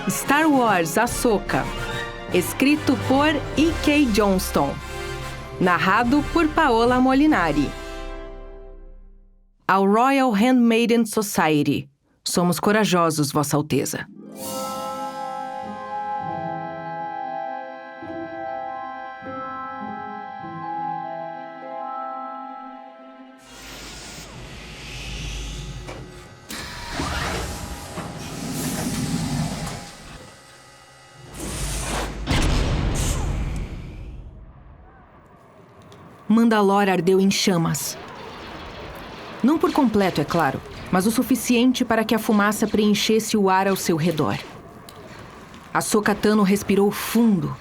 Star Wars Ahsoka, escrito por E.K. Johnston, narrado por Paola Molinari. Ao Royal Handmaiden Society, somos corajosos, Vossa Alteza. Mandalore ardeu em chamas. Não por completo, é claro, mas o suficiente para que a fumaça preenchesse o ar ao seu redor. Ahsoka Tano respirou fundo.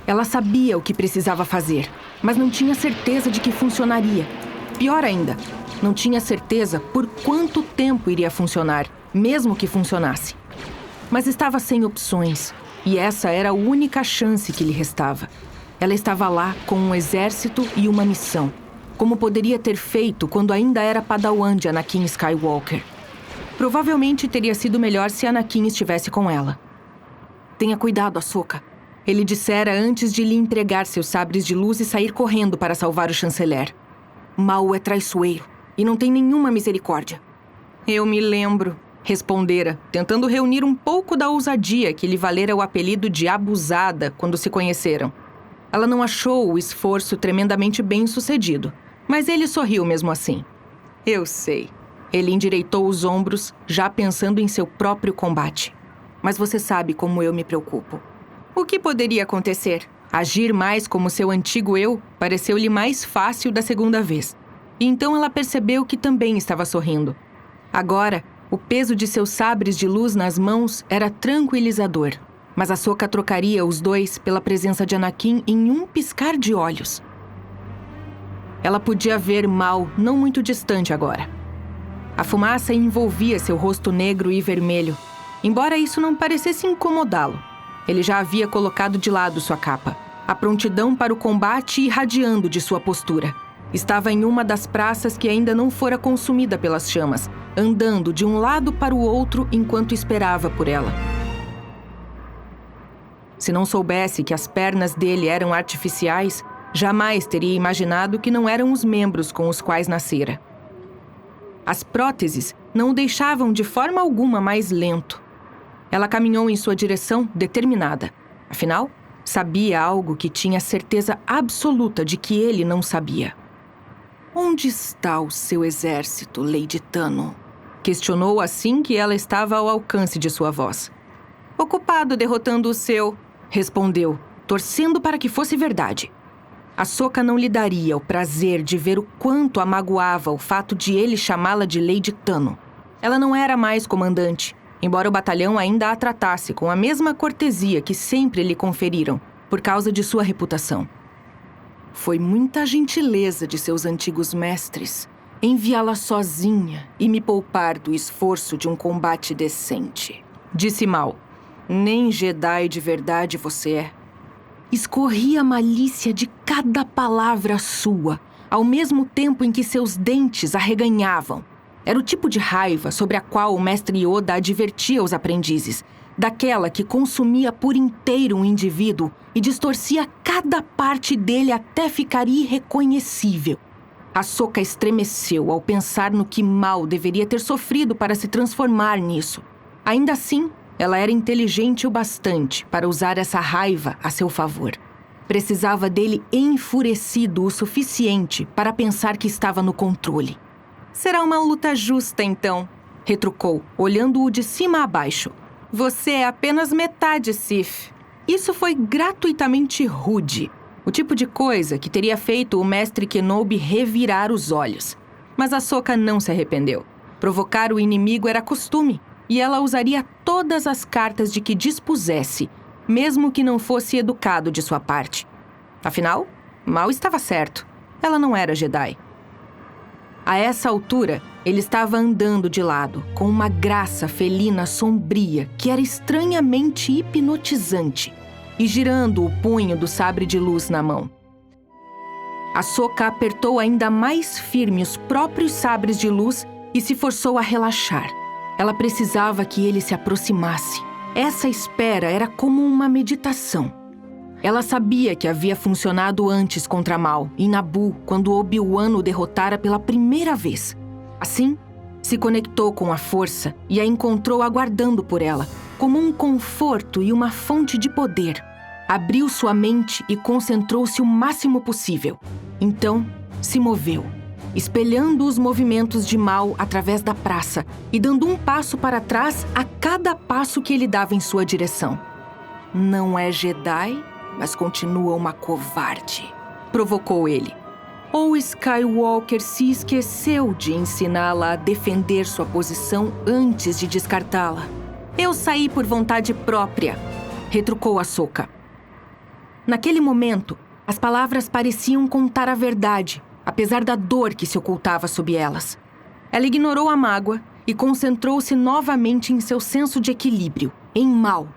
Ela sabia o que precisava fazer, mas não tinha certeza de que funcionaria. Pior ainda, não tinha certeza por quanto tempo iria funcionar, mesmo que funcionasse. Mas estava sem opções, e essa era a única chance que lhe restava. Ela estava lá com um exército e uma missão, como poderia ter feito quando ainda era padawan de Anakin Skywalker. Provavelmente teria sido melhor se Anakin estivesse com ela. Tenha cuidado, Ahsoka, ele dissera antes de lhe entregar seus sabres de luz e sair correndo para salvar o chanceler. Maul é traiçoeiro e não tem nenhuma misericórdia. Eu me lembro, respondera, tentando reunir um pouco da ousadia que lhe valera o apelido de abusada quando se conheceram. Ela não achou o esforço tremendamente bem-sucedido, mas ele sorriu mesmo assim. Eu sei. Ele endireitou os ombros, já pensando em seu próprio combate. Mas você sabe como eu me preocupo. O que poderia acontecer? Agir mais como seu antigo eu pareceu-lhe mais fácil da segunda vez. E então ela percebeu que também estava sorrindo. Agora, o peso de seus sabres de luz nas mãos era tranquilizador. Mas Ahsoka trocaria os dois pela presença de Anakin em um piscar de olhos. Ela podia ver Maul não muito distante agora. A fumaça envolvia seu rosto negro e vermelho, embora isso não parecesse incomodá-lo. Ele já havia colocado de lado sua capa, a prontidão para o combate irradiando de sua postura. Estava em uma das praças que ainda não fora consumida pelas chamas, andando de um lado para o outro enquanto esperava por ela. Se não soubesse que as pernas dele eram artificiais, jamais teria imaginado que não eram os membros com os quais nascera. As próteses não o deixavam de forma alguma mais lento. Ela caminhou em sua direção determinada. Afinal, sabia algo que tinha certeza absoluta de que ele não sabia. Onde está o seu exército, Lady Tano? Questionou assim que ela estava ao alcance de sua voz. Ocupado derrotando o seu... respondeu, torcendo para que fosse verdade. Ahsoka não lhe daria o prazer de ver o quanto a magoava o fato de ele chamá-la de Lady Tano. Ela não era mais comandante, embora o batalhão ainda a tratasse com a mesma cortesia que sempre lhe conferiram, por causa de sua reputação. Foi muita gentileza de seus antigos mestres enviá-la sozinha e me poupar do esforço de um combate decente, disse Maul. Nem Jedi de verdade você é. Escorria a malícia de cada palavra sua, ao mesmo tempo em que seus dentes arreganhavam. Era o tipo de raiva sobre a qual o mestre Yoda advertia os aprendizes, daquela que consumia por inteiro um indivíduo e distorcia cada parte dele até ficar irreconhecível. Ahsoka estremeceu ao pensar no que Maul deveria ter sofrido para se transformar nisso. Ainda assim, ela era inteligente o bastante para usar essa raiva a seu favor. Precisava dele enfurecido o suficiente para pensar que estava no controle. Será uma luta justa, então, retrucou, olhando-o de cima a baixo. Você é apenas metade Sith. Isso foi gratuitamente rude. O tipo de coisa que teria feito o mestre Kenobi revirar os olhos. Mas Ahsoka não se arrependeu. Provocar o inimigo era costume. E ela usaria todas as cartas de que dispusesse, mesmo que não fosse educado de sua parte. Afinal, Maul estava certo. Ela não era Jedi. A essa altura, ele estava andando de lado, com uma graça felina sombria que era estranhamente hipnotizante, e girando o punho do sabre de luz na mão. Ahsoka apertou ainda mais firme os próprios sabres de luz e se forçou a relaxar. Ela precisava que ele se aproximasse. Essa espera era como uma meditação. Ela sabia que havia funcionado antes contra Maul, em Naboo, quando Obi-Wan o derrotara pela primeira vez. Assim, se conectou com a força e a encontrou aguardando por ela, como um conforto e uma fonte de poder. Abriu sua mente e concentrou-se o máximo possível. Então, se moveu, espelhando os movimentos de Maul através da praça e dando um passo para trás a cada passo que ele dava em sua direção. Não é Jedi, mas continua uma covarde, provocou ele. Ou Skywalker se esqueceu de ensiná-la a defender sua posição antes de descartá-la. Eu saí por vontade própria, retrucou Ahsoka. Naquele momento, as palavras pareciam contar a verdade, apesar da dor que se ocultava sob elas. Ela ignorou a mágoa e concentrou-se novamente em seu senso de equilíbrio, em Maul.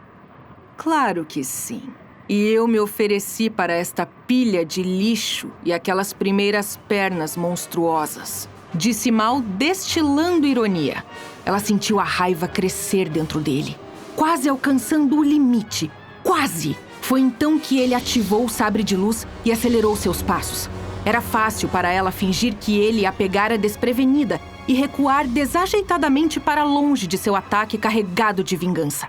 Claro que sim. E eu me ofereci para esta pilha de lixo e aquelas primeiras pernas monstruosas, disse Maul, destilando ironia. Ela sentiu a raiva crescer dentro dele, quase alcançando o limite. Quase! Foi então que ele ativou o sabre de luz e acelerou seus passos. Era fácil para ela fingir que ele a pegara desprevenida e recuar desajeitadamente para longe de seu ataque carregado de vingança.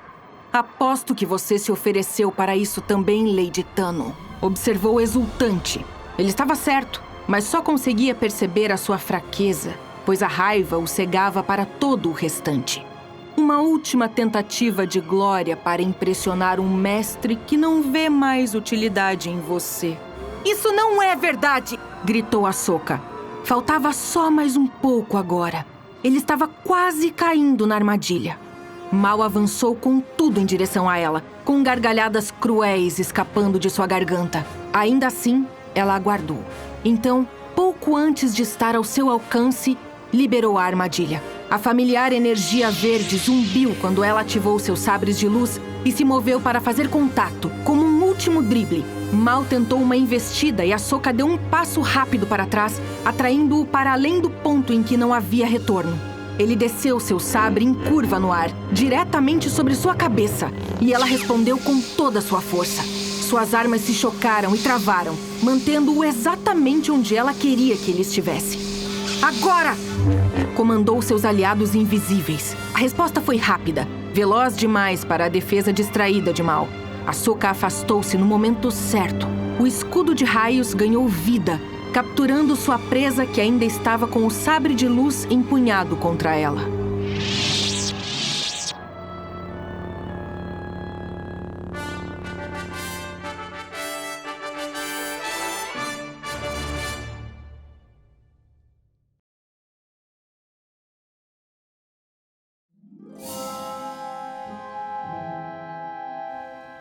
Aposto que você se ofereceu para isso também, Lady Tano, observou exultante. Ele estava certo, mas só conseguia perceber a sua fraqueza, pois a raiva o cegava para todo o restante. Uma última tentativa de glória para impressionar um mestre que não vê mais utilidade em você. Isso não é verdade! Gritou Ahsoka. Faltava só mais um pouco agora. Ele estava quase caindo na armadilha. Maul avançou com tudo em direção a ela, com gargalhadas cruéis escapando de sua garganta. Ainda assim, ela aguardou. Então, pouco antes de estar ao seu alcance, liberou a armadilha. A familiar energia verde zumbiu quando ela ativou seus sabres de luz e se moveu para fazer contato, como um último drible. Maul tentou uma investida e Ahsoka deu um passo rápido para trás, atraindo-o para além do ponto em que não havia retorno. Ele desceu seu sabre em curva no ar, diretamente sobre sua cabeça, e ela respondeu com toda a sua força. Suas armas se chocaram e travaram, mantendo-o exatamente onde ela queria que ele estivesse. Agora! Comandou seus aliados invisíveis. A resposta foi rápida, veloz demais para a defesa distraída de Maul. Ahsoka afastou-se no momento certo. O escudo de raios ganhou vida, capturando sua presa que ainda estava com o sabre de luz empunhado contra ela.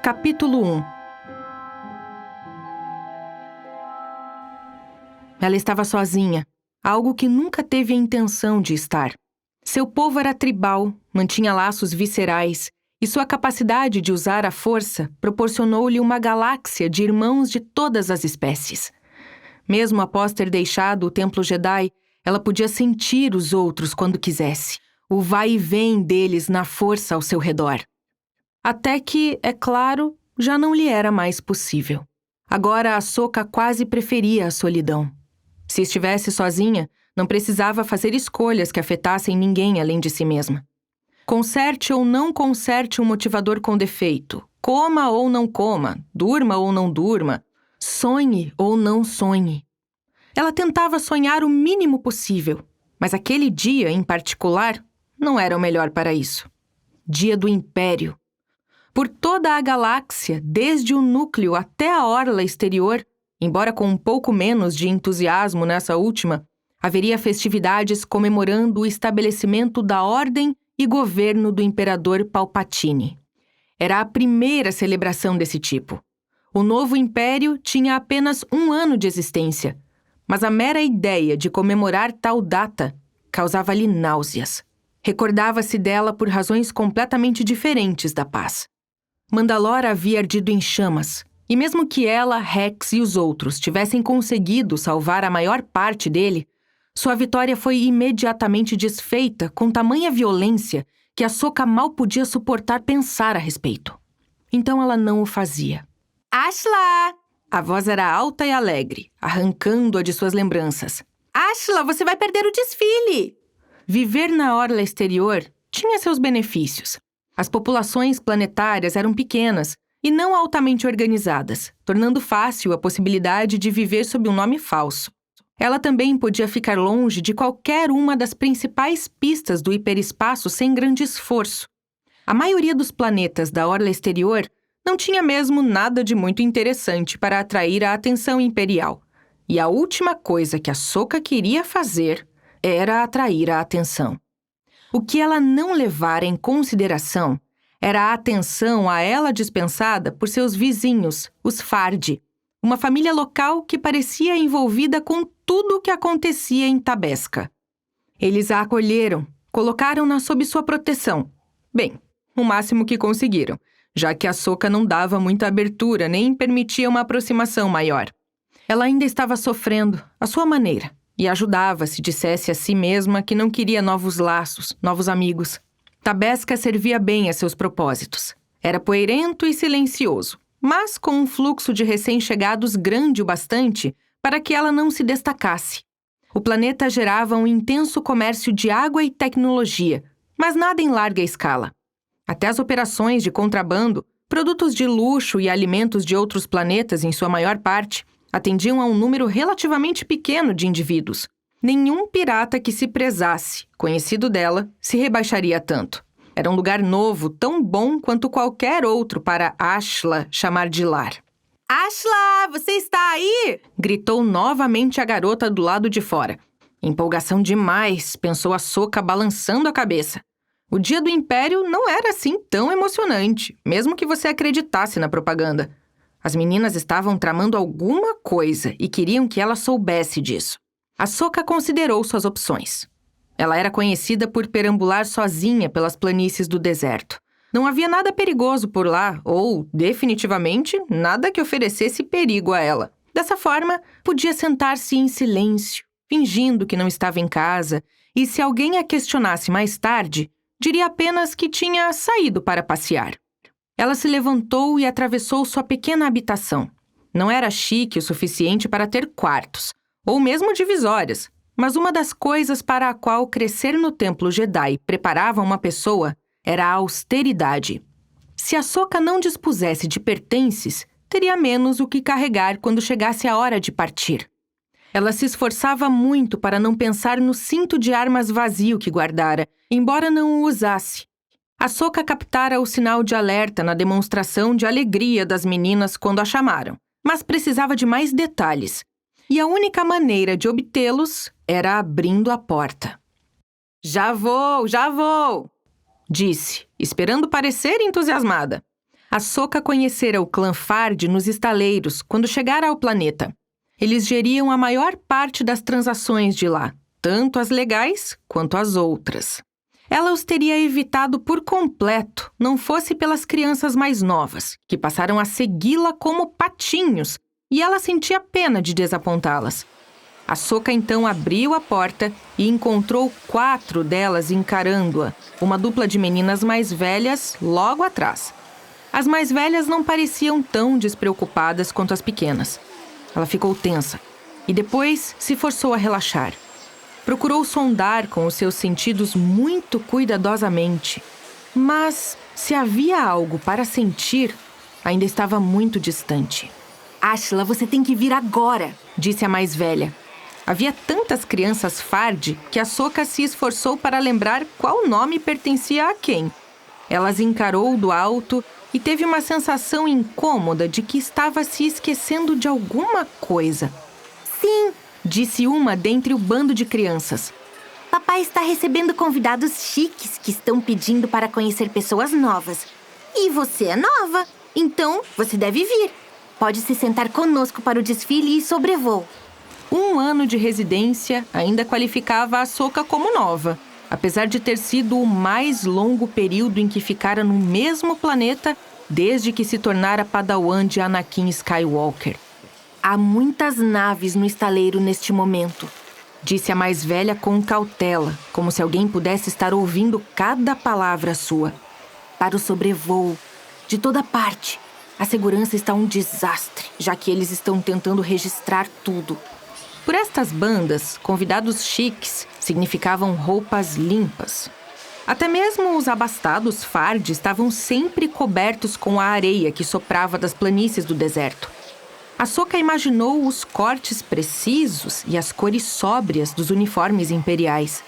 Capítulo 1. Ela estava sozinha, algo que nunca teve a intenção de estar. Seu povo era tribal, mantinha laços viscerais, e sua capacidade de usar a força proporcionou-lhe uma galáxia de irmãos de todas as espécies. Mesmo após ter deixado o Templo Jedi, ela podia sentir os outros quando quisesse, o vai e vem deles na força ao seu redor. Até que, é claro, já não lhe era mais possível. Agora a Ahsoka quase preferia a solidão. Se estivesse sozinha, não precisava fazer escolhas que afetassem ninguém além de si mesma. Conserte ou não conserte um motivador com defeito, coma ou não coma, durma ou não durma, sonhe ou não sonhe. Ela tentava sonhar o mínimo possível, mas aquele dia, em particular, não era o melhor para isso. Dia do Império. Por toda a galáxia, desde o núcleo até a orla exterior, embora com um pouco menos de entusiasmo nessa última, haveria festividades comemorando o estabelecimento da ordem e governo do imperador Palpatine. Era a primeira celebração desse tipo. O novo império tinha apenas 1 ano de existência, mas a mera ideia de comemorar tal data causava-lhe náuseas. Recordava-se dela por razões completamente diferentes da paz. Mandalore havia ardido em chamas, e mesmo que ela, Rex e os outros tivessem conseguido salvar a maior parte dele, sua vitória foi imediatamente desfeita com tamanha violência que Ahsoka mal podia suportar pensar a respeito. Então ela não o fazia. Ashla! A voz era alta e alegre, arrancando-a de suas lembranças. Ashla, você vai perder o desfile! Viver na orla exterior tinha seus benefícios. As populações planetárias eram pequenas e não altamente organizadas, tornando fácil a possibilidade de viver sob um nome falso. Ela também podia ficar longe de qualquer uma das principais pistas do hiperespaço sem grande esforço. A maioria dos planetas da orla exterior não tinha mesmo nada de muito interessante para atrair a atenção imperial. E a última coisa que Ahsoka queria fazer era atrair a atenção. O que ela não levara em consideração era a atenção a ela dispensada por seus vizinhos, os Fardi, uma família local que parecia envolvida com tudo o que acontecia em Tabesca. Eles a acolheram, colocaram-na sob sua proteção. Bem, o máximo que conseguiram, já que Ahsoka não dava muita abertura nem permitia uma aproximação maior. Ela ainda estava sofrendo, à sua maneira, e ajudava se dissesse a si mesma que não queria novos laços, novos amigos. Tabesca servia bem a seus propósitos. Era poeirento e silencioso, mas com um fluxo de recém-chegados grande o bastante para que ela não se destacasse. O planeta gerava um intenso comércio de água e tecnologia, mas nada em larga escala. Até as operações de contrabando, produtos de luxo e alimentos de outros planetas, em sua maior parte, atendiam a um número relativamente pequeno de indivíduos. Nenhum pirata que se prezasse, conhecido dela, se rebaixaria tanto. Era um lugar novo, tão bom quanto qualquer outro para Ashla chamar de lar. Ashla, você está aí? Gritou novamente a garota do lado de fora. Empolgação demais, pensou Ahsoka balançando a cabeça. O dia do Império não era assim tão emocionante, mesmo que você acreditasse na propaganda. As meninas estavam tramando alguma coisa e queriam que ela soubesse disso. Ahsoka considerou suas opções. Ela era conhecida por perambular sozinha pelas planícies do deserto. Não havia nada perigoso por lá, ou, definitivamente, nada que oferecesse perigo a ela. Dessa forma, podia sentar-se em silêncio, fingindo que não estava em casa, e se alguém a questionasse mais tarde, diria apenas que tinha saído para passear. Ela se levantou e atravessou sua pequena habitação. Não era chique o suficiente para ter quartos, ou mesmo divisórias, mas uma das coisas para a qual crescer no templo Jedi preparava uma pessoa era a austeridade. Se Ahsoka não dispusesse de pertences, teria menos o que carregar quando chegasse a hora de partir. Ela se esforçava muito para não pensar no cinto de armas vazio que guardara, embora não o usasse. Ahsoka captara o sinal de alerta na demonstração de alegria das meninas quando a chamaram, mas precisava de mais detalhes. E a única maneira de obtê-los era abrindo a porta. Já vou! Disse, esperando parecer entusiasmada. Ahsoka conhecera o clã Fardi nos estaleiros quando chegara ao planeta. Eles geriam a maior parte das transações de lá, tanto as legais quanto as outras. Ela os teria evitado por completo, não fosse pelas crianças mais novas, que passaram a segui-la como patinhos, e ela sentia pena de desapontá-las. Ahsoka então abriu a porta e encontrou 4 delas encarando-a, uma dupla de meninas mais velhas logo atrás. As mais velhas não pareciam tão despreocupadas quanto as pequenas. Ela ficou tensa e depois se forçou a relaxar. Procurou sondar com os seus sentidos muito cuidadosamente, mas se havia algo para sentir, ainda estava muito distante. Ashla, você tem que vir agora, disse a mais velha. Havia tantas crianças Fardi que Ahsoka se esforçou para lembrar qual nome pertencia a quem. Ela as encarou do alto e teve uma sensação incômoda de que estava se esquecendo de alguma coisa. Sim, disse uma dentre o bando de crianças. Papai está recebendo convidados chiques que estão pedindo para conhecer pessoas novas. E você é nova, então você deve vir. Pode se sentar conosco para o desfile e sobrevoo. 1 ano de residência ainda qualificava a Ahsoka como nova, apesar de ter sido o mais longo período em que ficara no mesmo planeta desde que se tornara padawan de Anakin Skywalker. Há muitas naves no estaleiro neste momento, disse a mais velha com cautela, como se alguém pudesse estar ouvindo cada palavra sua. Para o sobrevoo, de toda parte. A segurança está um desastre, já que eles estão tentando registrar tudo. Por estas bandas, convidados chiques significavam roupas limpas. Até mesmo os abastados Fard estavam sempre cobertos com a areia que soprava das planícies do deserto. Ahsoka imaginou os cortes precisos e as cores sóbrias dos uniformes imperiais.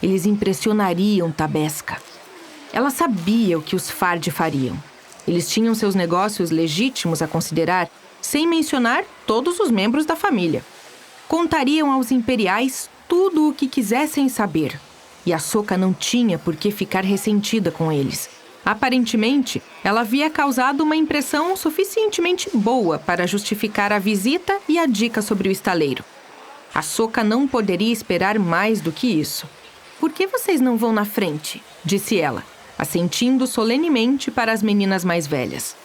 Eles impressionariam Tabesca. Ela sabia o que os Fard fariam. Eles tinham seus negócios legítimos a considerar, sem mencionar todos os membros da família. Contariam aos imperiais tudo o que quisessem saber. E Ahsoka não tinha por que ficar ressentida com eles. Aparentemente, ela havia causado uma impressão suficientemente boa para justificar a visita e a dica sobre o estaleiro. Ahsoka não poderia esperar mais do que isso. "Por que vocês não vão na frente?" disse ela, assentindo solenemente para as meninas mais velhas.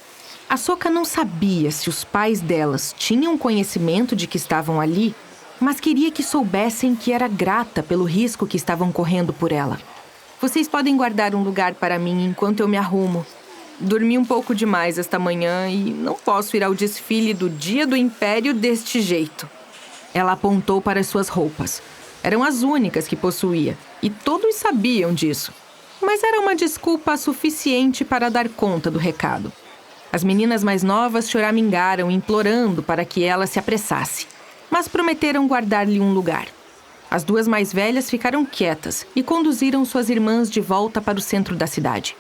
Ahsoka não sabia se os pais delas tinham conhecimento de que estavam ali, mas queria que soubessem que era grata pelo risco que estavam correndo por ela. "Vocês podem guardar um lugar para mim enquanto eu me arrumo. Dormi um pouco demais esta manhã e não posso ir ao desfile do Dia do Império deste jeito." Ela apontou para as suas roupas. Eram as únicas que possuía, e todos sabiam disso. Mas era uma desculpa suficiente para dar conta do recado. As meninas mais novas choramingaram, implorando para que ela se apressasse, mas prometeram guardar-lhe um lugar. As duas mais velhas ficaram quietas e conduziram suas irmãs de volta para o centro da cidade.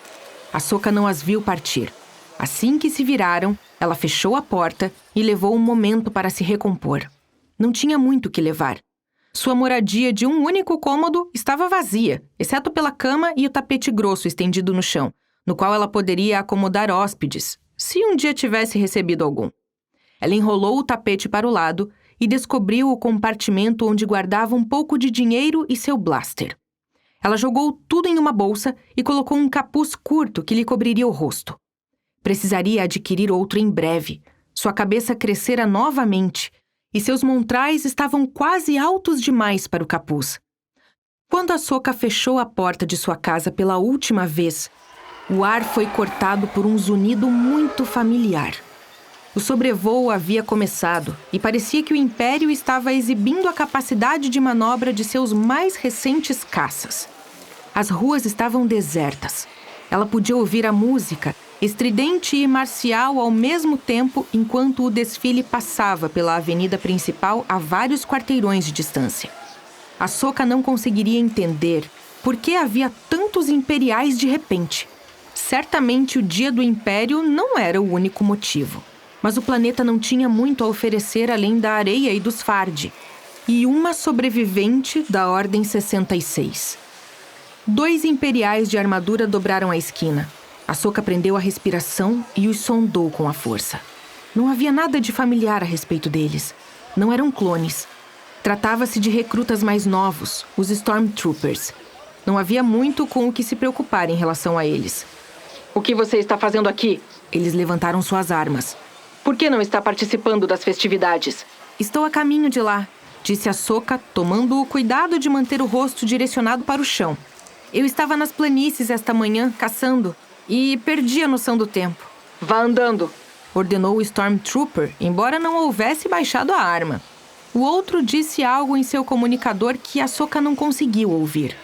Ahsoka não as viu partir. Assim que se viraram, ela fechou a porta e levou um momento para se recompor. Não tinha muito o que levar. Sua moradia de um único cômodo estava vazia, exceto pela cama e o tapete grosso estendido no chão, no qual ela poderia acomodar hóspedes, se um dia tivesse recebido algum. Ela enrolou o tapete para o lado e descobriu o compartimento onde guardava um pouco de dinheiro e seu blaster. Ela jogou tudo em uma bolsa e colocou um capuz curto que lhe cobriria o rosto. Precisaria adquirir outro em breve. Sua cabeça crescera novamente e seus montrais estavam quase altos demais para o capuz. Quando Ahsoka fechou a porta de sua casa pela última vez, o ar foi cortado por um zunido muito familiar. O sobrevoo havia começado e parecia que o Império estava exibindo a capacidade de manobra de seus mais recentes caças. As ruas estavam desertas. Ela podia ouvir a música, estridente e marcial ao mesmo tempo, enquanto o desfile passava pela avenida principal a vários quarteirões de distância. Ahsoka não conseguiria entender por que havia tantos imperiais de repente. Certamente o Dia do Império não era o único motivo. Mas o planeta não tinha muito a oferecer além da areia e dos Fard. E uma sobrevivente da Ordem 66. 2 imperiais de armadura dobraram a esquina. Ahsoka prendeu a respiração e os sondou com a força. Não havia nada de familiar a respeito deles. Não eram clones. Tratava-se de recrutas mais novos, os Stormtroopers. Não havia muito com o que se preocupar em relação a eles. "O que você está fazendo aqui?" Eles levantaram suas armas. "Por que não está participando das festividades?" "Estou a caminho de lá", disse Ahsoka, tomando o cuidado de manter o rosto direcionado para o chão. "Eu estava nas planícies esta manhã, caçando, e perdi a noção do tempo." "Vá andando", ordenou o Stormtrooper, embora não houvesse baixado a arma. O outro disse algo em seu comunicador que Ahsoka não conseguiu ouvir.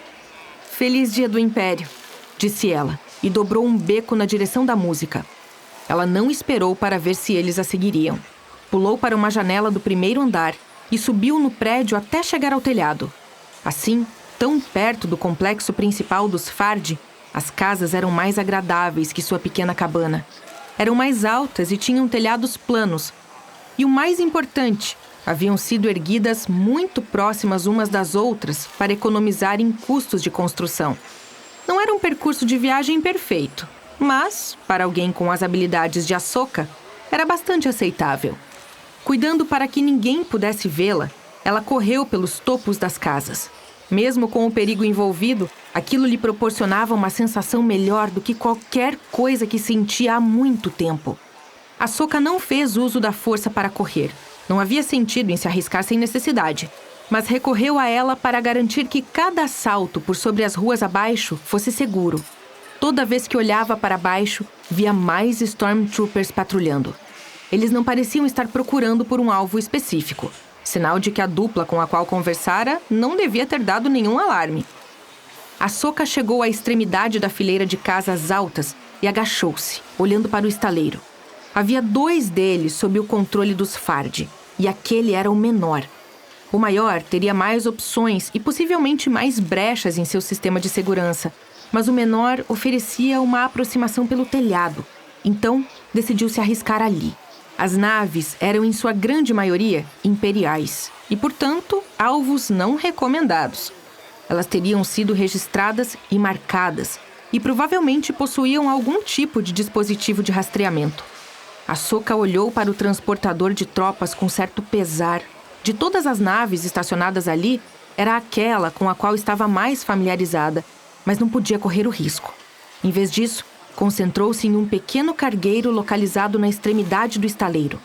"Feliz Dia do Império", disse ela, e dobrou um beco na direção da música. Ela não esperou para ver se eles a seguiriam. Pulou para uma janela do primeiro andar e subiu no prédio até chegar ao telhado. Assim, tão perto do complexo principal dos Fard, as casas eram mais agradáveis que sua pequena cabana. Eram mais altas e tinham telhados planos. E o mais importante, haviam sido erguidas muito próximas umas das outras para economizar em custos de construção. Não era um percurso de viagem perfeito, mas, para alguém com as habilidades de Ahsoka, era bastante aceitável. Cuidando para que ninguém pudesse vê-la, ela correu pelos topos das casas. Mesmo com o perigo envolvido, aquilo lhe proporcionava uma sensação melhor do que qualquer coisa que sentia há muito tempo. Ahsoka não fez uso da força para correr. Não havia sentido em se arriscar sem necessidade. mas recorreu a ela para garantir que cada assalto por sobre as ruas abaixo fosse seguro. Toda vez que olhava para baixo, via mais Stormtroopers patrulhando. Eles não pareciam estar procurando por um alvo específico, sinal de que a dupla com a qual conversara não devia ter dado nenhum alarme. Ahsoka chegou à extremidade da fileira de casas altas e agachou-se, olhando para o estaleiro. Havia 2 deles sob o controle dos Fardi, e aquele era o menor. O maior teria mais opções e possivelmente mais brechas em seu sistema de segurança, mas o menor oferecia uma aproximação pelo telhado, então decidiu se arriscar ali. As naves eram, em sua grande maioria, imperiais e, portanto, alvos não recomendados. Elas teriam sido registradas e marcadas e provavelmente possuíam algum tipo de dispositivo de rastreamento. Ahsoka olhou para o transportador de tropas com certo pesar. De todas as naves estacionadas ali, era aquela com a qual estava mais familiarizada, mas não podia correr o risco. Em vez disso, concentrou-se em um pequeno cargueiro localizado na extremidade do estaleiro.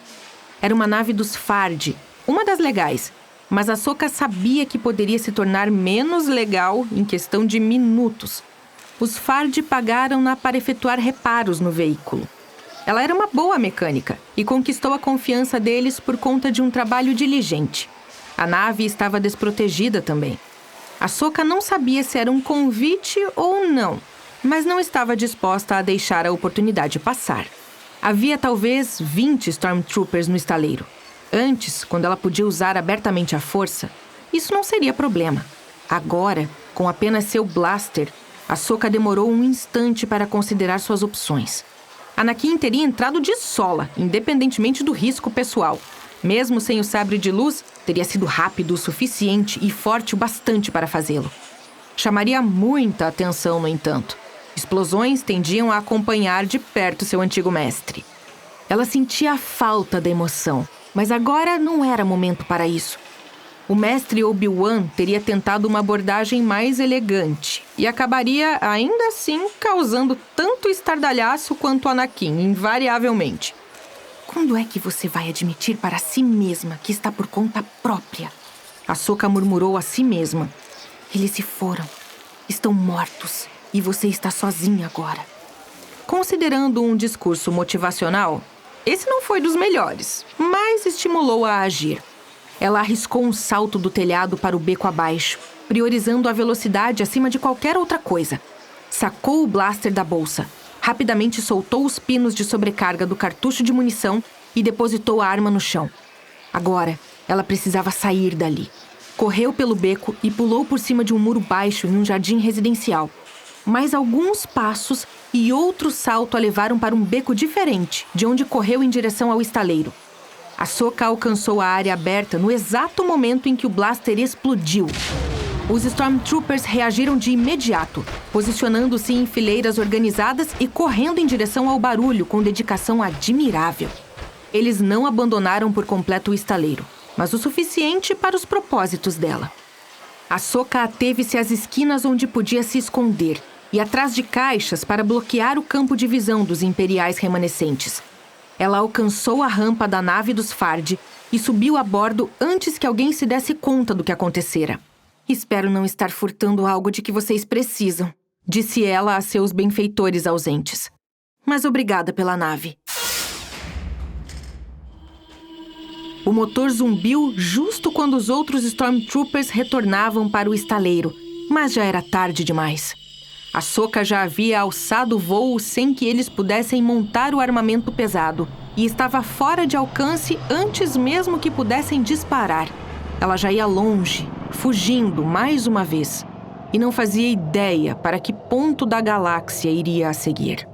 Era uma nave dos Fardi, uma das legais, mas Ahsoka sabia que poderia se tornar menos legal em questão de minutos. Os Fardi pagaram-na para efetuar reparos no veículo. Ela era uma boa mecânica e conquistou a confiança deles por conta de um trabalho diligente. A nave estava desprotegida também. Ahsoka não sabia se era um convite ou não, mas não estava disposta a deixar a oportunidade passar. Havia talvez 20 Stormtroopers no estaleiro. Antes, quando ela podia usar abertamente a força, isso não seria problema. Agora, com apenas seu blaster, Ahsoka demorou um instante para considerar suas opções. Anakin teria entrado de sola, independentemente do risco pessoal. Mesmo sem o sabre de luz, teria sido rápido o suficiente e forte o bastante para fazê-lo. Chamaria muita atenção, no entanto. Explosões tendiam a acompanhar de perto seu antigo mestre. Ela sentia a falta da emoção, mas agora não era momento para isso. O mestre Obi-Wan teria tentado uma abordagem mais elegante e acabaria, ainda assim, causando tanto estardalhaço quanto Anakin, invariavelmente. Quando é que você vai admitir para si mesma que está por conta própria? Ahsoka murmurou a si mesma. Eles se foram. Estão mortos. E você está sozinha agora. Considerando um discurso motivacional, esse não foi dos melhores, mas estimulou-a a agir. Ela arriscou um salto do telhado para o beco abaixo, priorizando a velocidade acima de qualquer outra coisa. Sacou o blaster da bolsa, rapidamente soltou os pinos de sobrecarga do cartucho de munição e depositou a arma no chão. Agora, ela precisava sair dali. Correu pelo beco e pulou por cima de um muro baixo em um jardim residencial. Mais alguns passos e outro salto a levaram para um beco diferente, de onde correu em direção ao estaleiro. Ahsoka alcançou a área aberta no exato momento em que o blaster explodiu. Os Stormtroopers reagiram de imediato, posicionando-se em fileiras organizadas e correndo em direção ao barulho com dedicação admirável. Eles não abandonaram por completo o estaleiro, mas o suficiente para os propósitos dela. Ahsoka ateve-se às esquinas onde podia se esconder e atrás de caixas para bloquear o campo de visão dos imperiais remanescentes. Ela alcançou a rampa da nave dos Fardi e subiu a bordo antes que alguém se desse conta do que acontecera. Espero não estar furtando algo de que vocês precisam, disse ela a seus benfeitores ausentes. Mas obrigada pela nave. O motor zumbiu justo quando os outros Stormtroopers retornavam para o estaleiro, mas já era tarde demais. Ahsoka já havia alçado o voo sem que eles pudessem montar o armamento pesado e estava fora de alcance antes mesmo que pudessem disparar. Ela já ia longe, fugindo mais uma vez, e não fazia ideia para que ponto da galáxia iria a seguir.